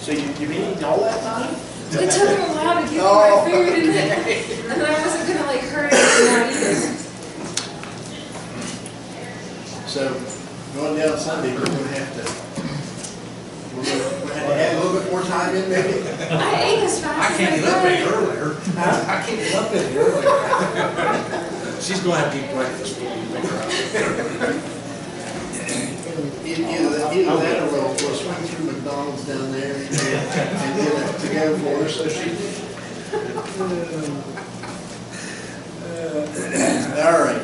So you've been eating all that time? It took me a while to get my food, and I wasn't gonna like hurry and not either. So going down Sunday, we're gonna have to add a little bit more time in maybe? I ate as fast I as can't get up any I could. earlier. I can't get up any earlier. She's going to have to eat breakfast when you pick her up. Either that or we'll swing through McDonald's down there and get it to go for her, so she. All right.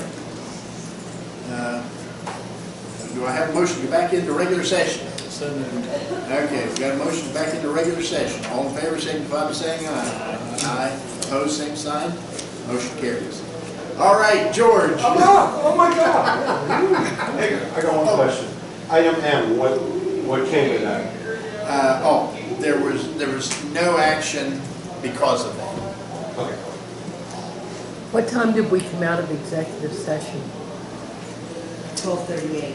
Do I have a motion to go back into regular session? Okay, we got a motion back into regular session. All in favor, signify by saying aye. Aye. Opposed, same sign. Motion carries. All right, George. Oh my God! I got one question. Item M, what came of that? There was no action because of that. Okay. What time did we come out of executive session? 12:38.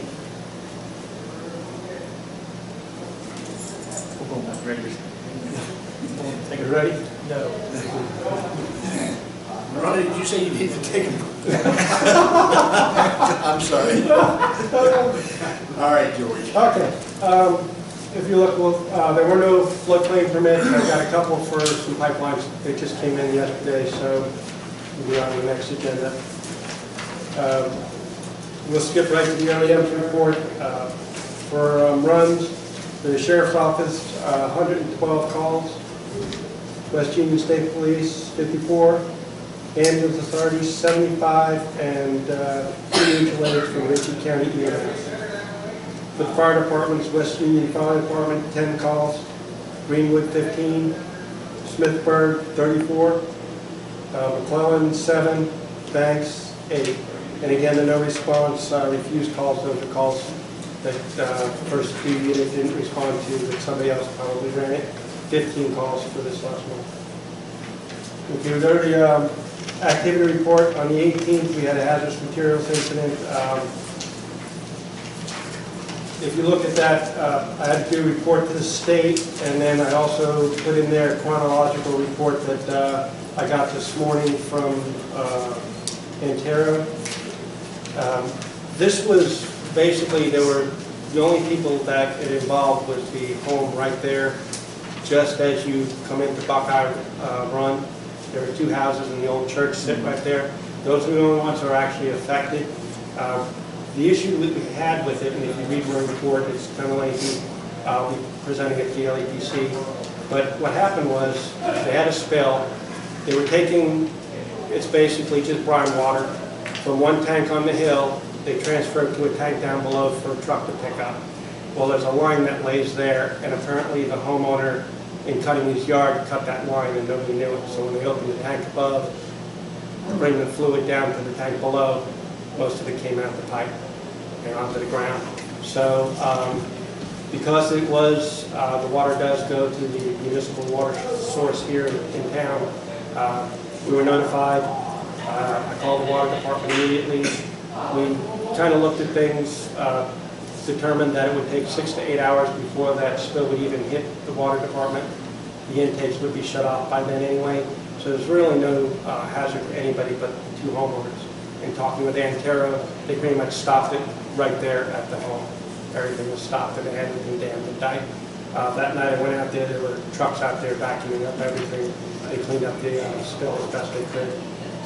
We'll go back regular. Think you're ready? No. Ronnie, did you say you need to take a break? I'm sorry. All right, George. Okay. If you look, well, there were no floodplain permits. I've got a couple for some pipelines. They just came in yesterday, so we'll be on the next agenda. We'll skip right to the OEM's report. For runs, the Sheriff's Office, 112 calls. West Union State Police, 54. Ambulance Authority, 75. And 3 mutual aids from Ritchie County EMS. For the fire departments, West Union Fire Department, 10 calls. Greenwood, 15. Smithburg, 34. McClellan, 7. Banks, 8. And again, the no response, refused calls, those are calls that first 2 units didn't respond to, but somebody else probably ran it. 15 calls for this last month. If you go to the activity report, on the 18th, we had a hazardous materials incident. If you look at that, I had to do a report to the state, and then I also put in there a chronological report that I got this morning from Antero. This was basically, the only people that it involved was the home right there, just as you come into Buckeye Run. There are 2 houses in the old church sit right there. Those are the only ones that are actually affected. The issue that we had with it, and if you read my report, it's kind of lengthy. I'll be presenting it to the LEPC. But what happened was, they had a spill. They were taking, it's basically just brine water, from one tank on the hill. They transferred to a tank down below for a truck to pick up. Well, there's a line that lays there, and apparently the homeowner, in cutting his yard, cut that line and nobody knew it. So when they opened the tank above, to bring the fluid down to the tank below, most of it came out the pipe and onto the ground. So because it was, the water does go to the municipal water source here in town, we were notified. I called the water department immediately. We kind of looked at things, determined that it would take 6 to 8 hours before that spill would even hit the water department. The intakes would be shut off by then anyway. So there's really no hazard to anybody but the 2 homeowners. And talking with Antero, they pretty much stopped it right there at the home. Everything was stopped and they had everything dammed and tight. That night I went out there were trucks out there vacuuming up everything. They cleaned up the spill as best they could.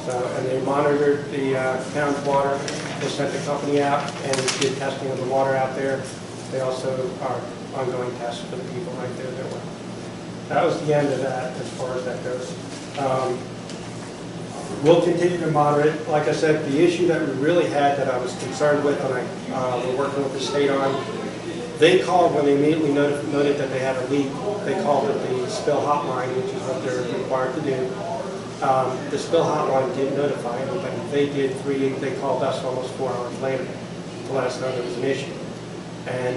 So, and they monitored the town's water. They sent the company out and did testing of the water out there. They also are ongoing tests for the people right there. That was the end of that as far as that goes. We'll continue to monitor it. Like I said, the issue that we really had that I was concerned with and we're working with the state on, they called when they immediately noted that they had a leak. They called it the spill hotline, which is what they're required to do. The spill hotline didn't notify anybody. They did they called us almost 4 hours later to let us know there was an issue. And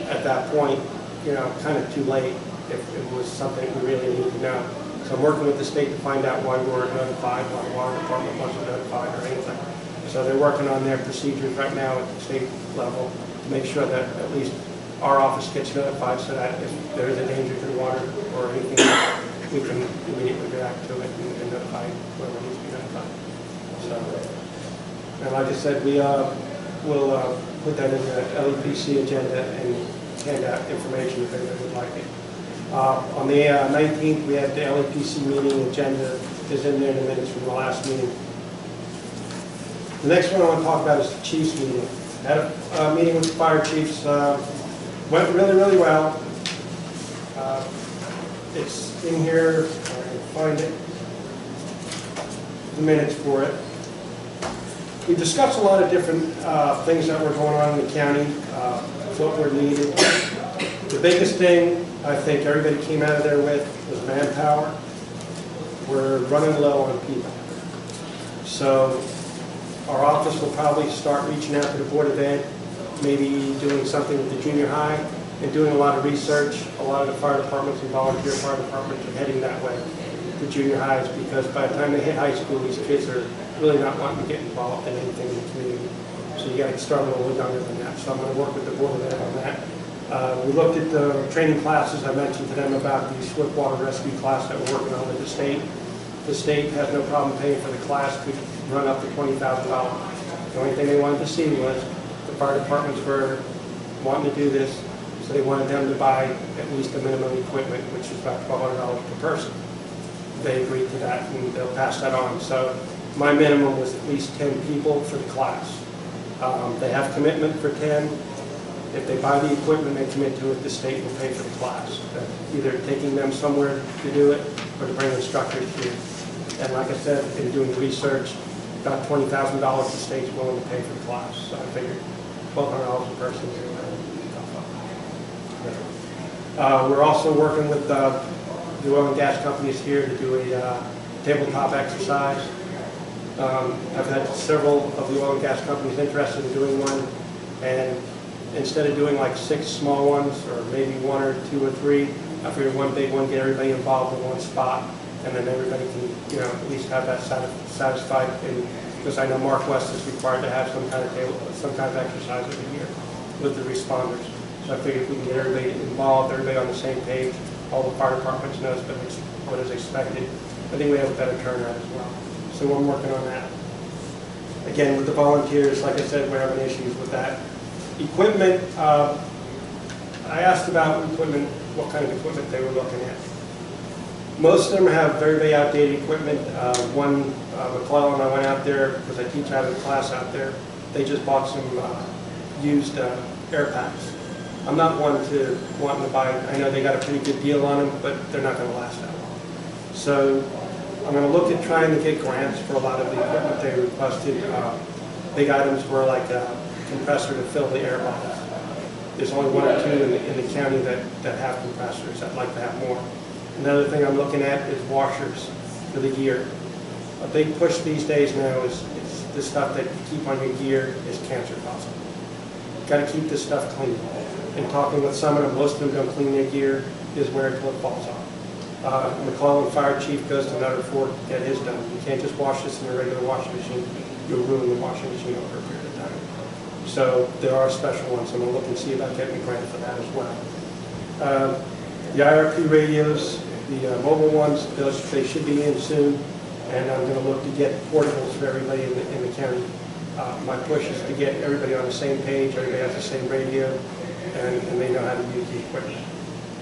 at that point, you know, kind of too late if it was something we really needed to know. So I'm working with the state to find out why we weren't notified, why the water department wasn't notified or anything. So they're working on their procedures right now at the state level to make sure that at least our office gets notified so that if there is a danger to the water or anything, we can immediately react to it and notify whoever needs to be notified. So, and like I said, we will put that in the LEPC agenda and hand out information if anybody would like it. On the 19th, we have the LEPC meeting agenda is in there in the minutes from the last meeting. The next one I want to talk about is the chiefs meeting. Had a meeting with the fire chiefs. Went really, really well. It's in here. I can find it. The minutes for it. We discussed a lot of different things that were going on in the county, what were needed. The biggest thing I think everybody came out of there with was manpower. We're running low on people. So our office will probably start reaching out to the Board of Ed, maybe doing something with the junior high, and doing a lot of research. A lot of the fire departments and volunteer fire departments are heading that way, the junior highs, because by the time they hit high school, these kids are really not wanting to get involved in anything in the community. So you got to start a little younger than that. So I'm going to work with the Board of Ed on that. We looked at the training classes. I mentioned to them about the swiftwater rescue class that we're working on with the state. The state has no problem paying for the class, could run up to $20,000. The only thing they wanted to see was the fire departments were wanting to do this, so they wanted them to buy at least the minimum equipment, which is about $1,200 per person. They agreed to that, and they'll pass that on. So my minimum was at least 10 people for the class. They have commitment for 10. If they buy the equipment and commit to it, the state will pay for the class. Either taking them somewhere to do it or to bring instructors here. And like I said, in doing research, about $20,000 the state's willing to pay for the class. So I figured $1,200 a person is we're also working with the oil and gas companies here to do a tabletop exercise. I've had several of the oil and gas companies interested in doing one, and instead of doing like 6 small ones, or maybe 1 or 2 or 3, I figured one big one, get everybody involved in one spot, and then everybody can, at least have that satisfied. And because I know Mark West is required to have some kind of exercise every year with the responders. So I figured if we can get everybody involved, everybody on the same page, all the fire departments knows what is expected, I think we have a better turnout as well. So we're working on that. Again, with the volunteers, like I said, we're having issues with that. Equipment, I asked about equipment, what kind of equipment they were looking at. Most of them have very, very outdated equipment. McClellan, I went out there because I teach out of the class out there. They just bought some used air packs. I'm not wanting to buy, I know they got a pretty good deal on them, but they're not going to last that long. So I'm going to look at trying to get grants for a lot of the equipment they requested. Big items were like a compressor to fill the air bottles. There's only 1 or 2 in the county that have compressors. I'd like to have more. Another thing I'm looking at is washers for the gear. A big push these days now is the stuff that you keep on your gear is cancer causing. Got to keep this stuff clean. And talking with some of them, most of them don't clean their gear, is where it falls off. McClellan Fire Chief goes to Nutter Fort to get his done. You can't just wash this in a regular washing machine. You'll ruin the washing machine over a period of time. So there are special ones. I'm going to look and see about getting a grant for that as well. The IRP radios, the mobile ones, they should be in soon. And I'm going to look to get portables for everybody in the county. My push is to get everybody on the same page, everybody has the same radio, and they know how to use the equipment.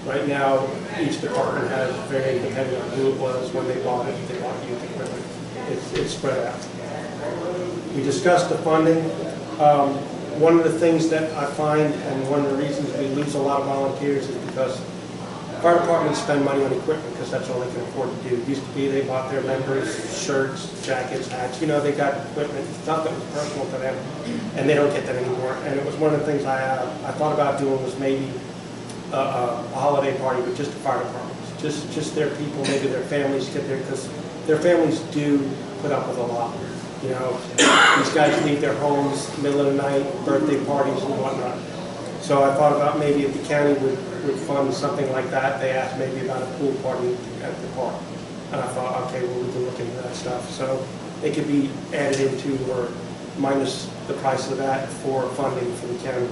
Right now, each department has, very depending on who it was, when they bought it, they bought used equipment. It's spread out. We discussed the funding. One of the things that I find, and one of the reasons we lose a lot of volunteers, is because fire departments spend money on equipment because that's all they can afford to do. It used to be they bought their members shirts, jackets, hats. They got equipment, stuff that was personal to them, and they don't get that anymore. And it was one of the things I thought about doing was maybe a holiday party with just the fire departments, just their people, maybe their families get there, because their families do put up with a lot. These guys leave their homes middle of the night, birthday parties and whatnot. So I thought about maybe if the county would fund something like that. They asked maybe about a pool party at the park. And I thought, okay, well, we can look into that stuff. So it could be added into or minus the price of that for funding for the county.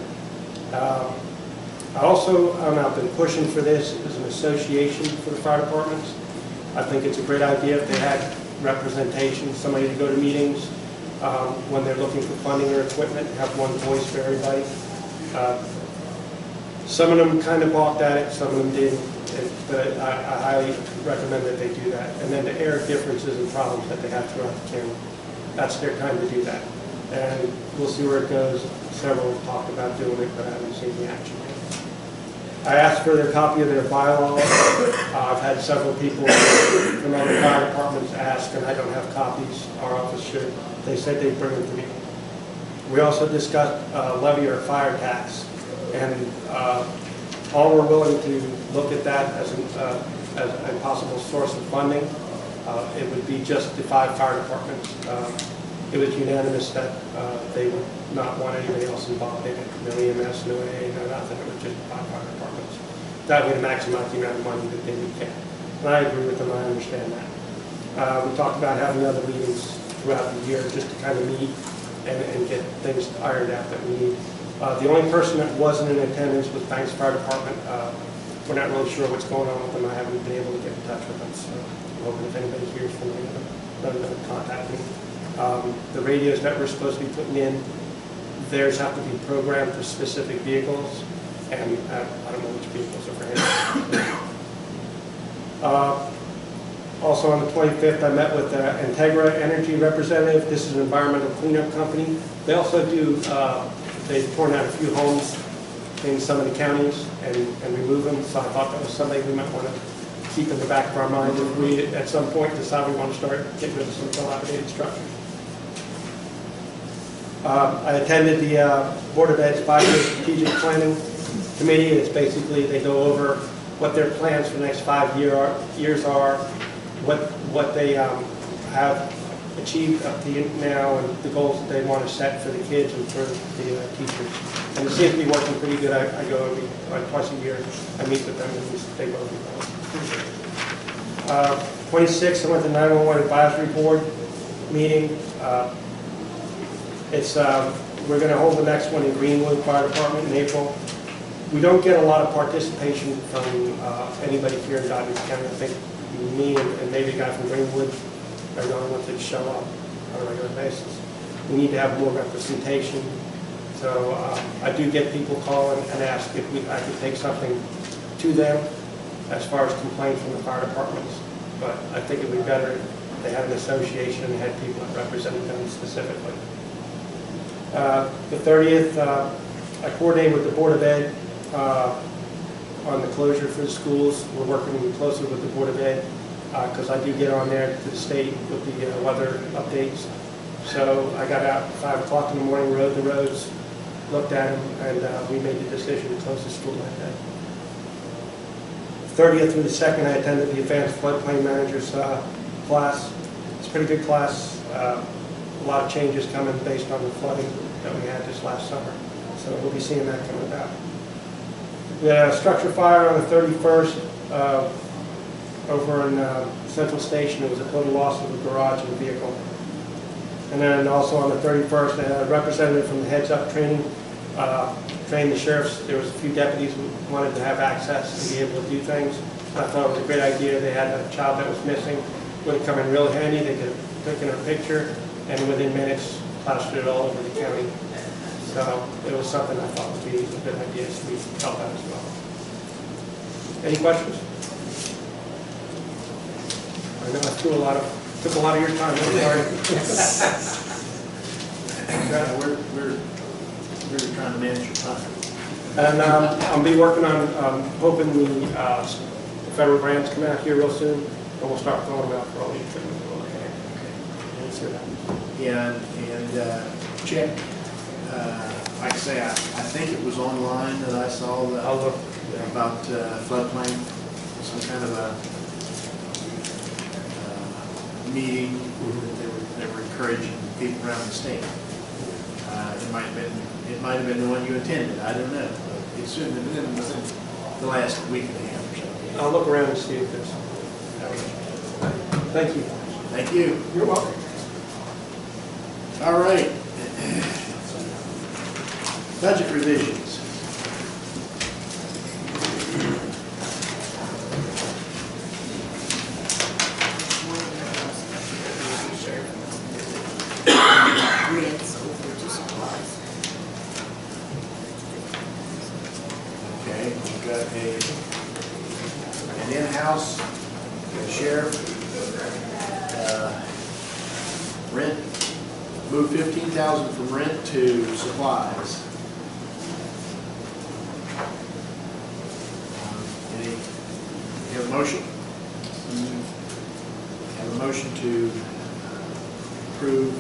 I've been pushing for this as an association for the fire departments. I think it's a great idea if they had representation, somebody to go to meetings when they're looking for funding or equipment, have one voice for everybody. Some of them kind of balked at it, some of them didn't, but I highly recommend that they do that. And then to air differences and problems that they have throughout the county. That's their time to do that. And we'll see where it goes. Several have talked about doing it, but I haven't seen the action yet. I asked for their copy of their bylaw. I've had several people from other fire departments ask, and I don't have copies. Our office should. They said they'd bring them to me. We also discussed levy or fire tax, and all were willing to look at that as a possible source of funding. It would be just the 5 fire departments. It was unanimous that they would not want anybody else involved in it. No EMS, no AA, no nothing. It was just 5 fire departments. That way to maximize the amount of money that they would get. And I agree with them. I understand that. We talked about having other meetings throughout the year just to kind of meet and get things ironed out that we need. The only person that wasn't in attendance was Banks Fire Department. We're not really sure what's going on with them. I haven't been able to get in touch with them, so I'm hoping if anybody hears from them, let them contact me. The radios that we're supposed to be putting in, theirs have to be programmed for specific vehicles, and I don't know which vehicles are for him. Also on the 25th, I met with Integra Energy representative. This is an environmental cleanup company. They also do, they've torn out a few homes in some of the counties and remove them, so I thought that was something we might want to keep in the back of our mind if we, at some point, decide we want to start getting rid of some dilapidated structures. I attended the Board of Ed's 5-year strategic planning committee. It's basically, they go over what their plans for the next 5 years are, what they have achieved up to now, and the goals that they want to set for the kids and for the teachers. And it seems to be working pretty good. I go twice a year. I meet with them and they both do well. 26th, I went to 911 Advisory Board meeting. We're going to hold the next one in Greenwood Fire Department in April. We don't get a lot of participation from anybody here in Douglas County. I think me and maybe a guy from Greenwood are the only ones that show up on a regular basis. We need to have more representation. So I do get people calling and ask if I could take something to them as far as complaints from the fire departments. But I think it would be better if they had an association and had people that represented them specifically. The 30th, I coordinated with the Board of Ed on the closure for the schools. We're working closely with the Board of Ed because I do get on there to the state with the weather updates. So I got out at 5 o'clock in the morning, rode the roads, looked at them, and we made the decision to close the school that day. 30th through the 2nd, I attended the Advanced Floodplain Managers class. It's a pretty good class. A lot of changes coming based on the flooding that we had this last summer. So we'll be seeing that coming about. We had a structure fire on the 31st over in Central Station. It was a total loss of a garage and a vehicle. And then also on the 31st, a representative from the Heads Up training trained the sheriffs. There was a few deputies who wanted to have access and be able to do things. I thought it was a great idea. They had a child that was missing. Would have come in real handy. They could have taken a picture and within minutes plastered it all over the county. So it was something I thought would be a good idea, so we could help out as well. Any questions? I know I took a lot of your time. I'm sorry. We're trying to manage your time. And I'll be working on hoping the federal grants come out here real soon, and we'll start throwing them out for all the equipment. We'll see what happens. Yeah, and check. Like I say, I think it was online that I saw the, I'll look about floodplain, some kind of a meeting that they were encouraging people around the state. It might have been the one you attended. I don't know. But it should have been within the last week and a half or so. I'll look around and see if there's. Thank you. Thank you. You're welcome. All right. Budget revisions. an in-house sheriff, rent, move 15,000 from rent to supplies. Any, you have a motion? Have a motion to approve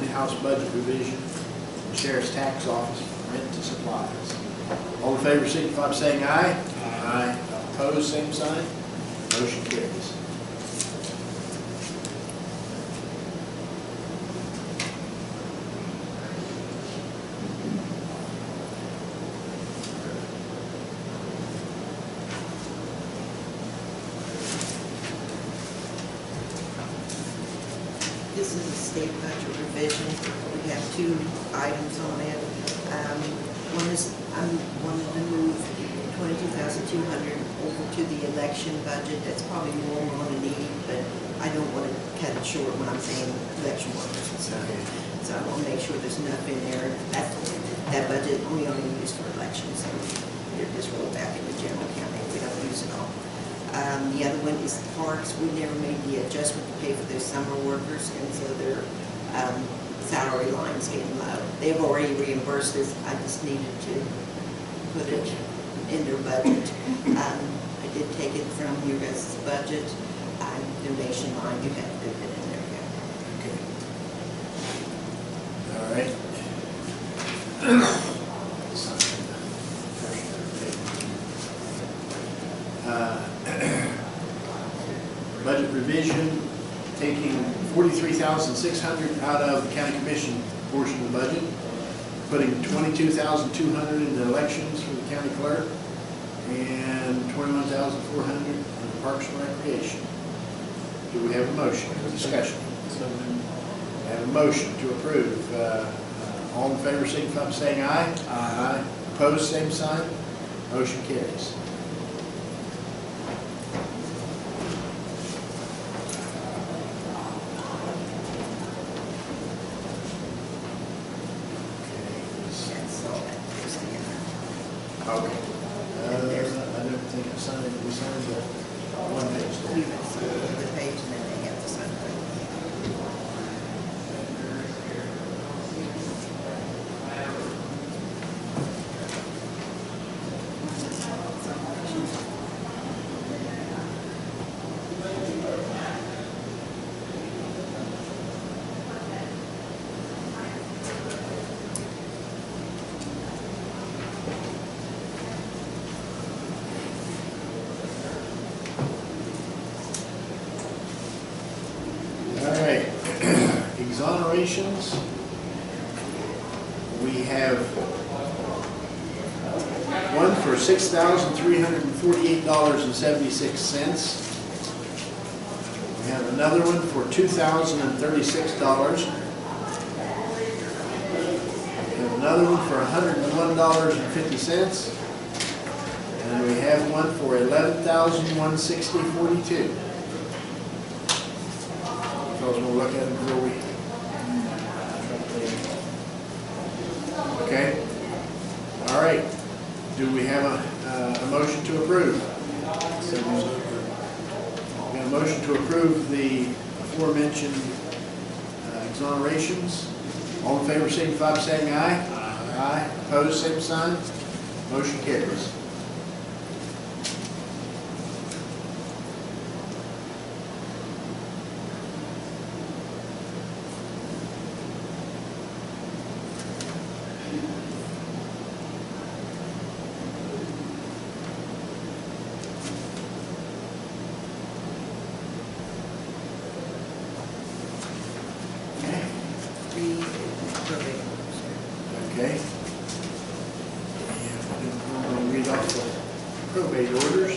in-house budget revision, sheriff's tax office, rent to supplies. All in favor, signify by saying aye. Aye. Opposed, same sign. Motion carries. This is a state budget revision. We have two items on it. One is, I wanted to move 22,200 over to the election budget. That's probably more we're going to need, but I don't want to cut it short when I'm saying election workers and stuff. So I want to make sure there's enough in there. That budget we only use for elections, so it'll just roll back in the general account if we don't use it all. The other one is the parks. We never made the adjustment to pay for their summer workers, and so their salary line's getting low. They've already reimbursed us. I just needed to put it in their budget. I did take it from your guys' budget. Donation line, you have to put it in there. Okay. All right. Budget revision, taking 43,600 out of the county commission portion of the budget, putting 22,200 in the elections for the county clerk, and 21,400 in the parks and recreation. Do we have a motion or discussion? We have a motion to approve. All in favor, signify by saying aye. Aye. Opposed, same sign. Motion carries. Okay. I don't think I signed it. We signed the one page. You guys sign the page and then they have to sign it. Exonerations. We have one for $6,348.76. We have another one for $2,036. We have another one for $101.50. And we have one for $11,160.42. We'll look at it before we. Okay. All right. Do we have a motion to approve? We have a motion to approve the aforementioned exonerations. All in favor, signify by saying aye. Aye. Opposed, same sign. Motion carries. Okay. And I'm going to read off the probate orders.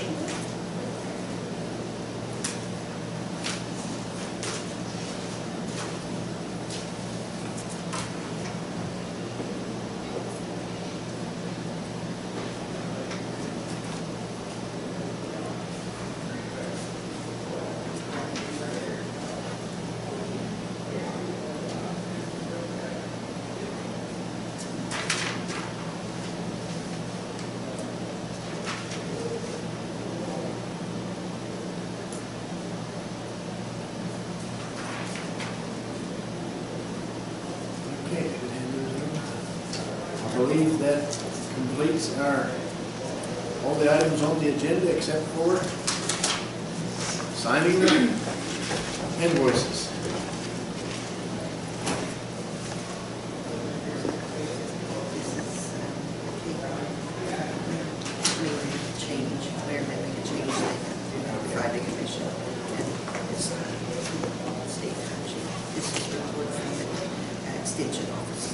believe that completes all the items on the agenda except for signing the invoices. Change, they're having a change, they notified the commission, and it's state action. This is report from the extension office.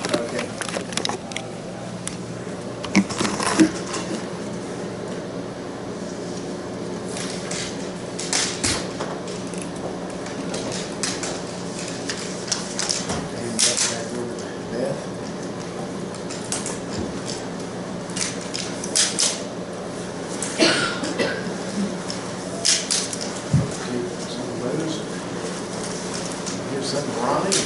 Okay. Hand that back over to Beth. Some of those. Here's some to Ronnie.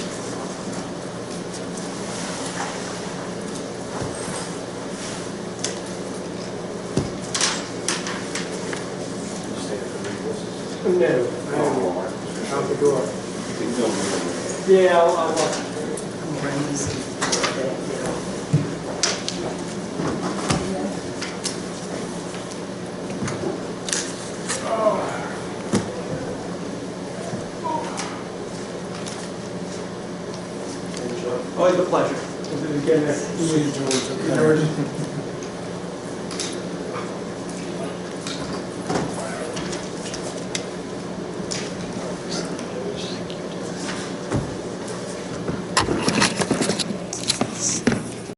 No, out the door. Yeah, I'll watch. Always a pleasure. We'll do it again next. See you, George.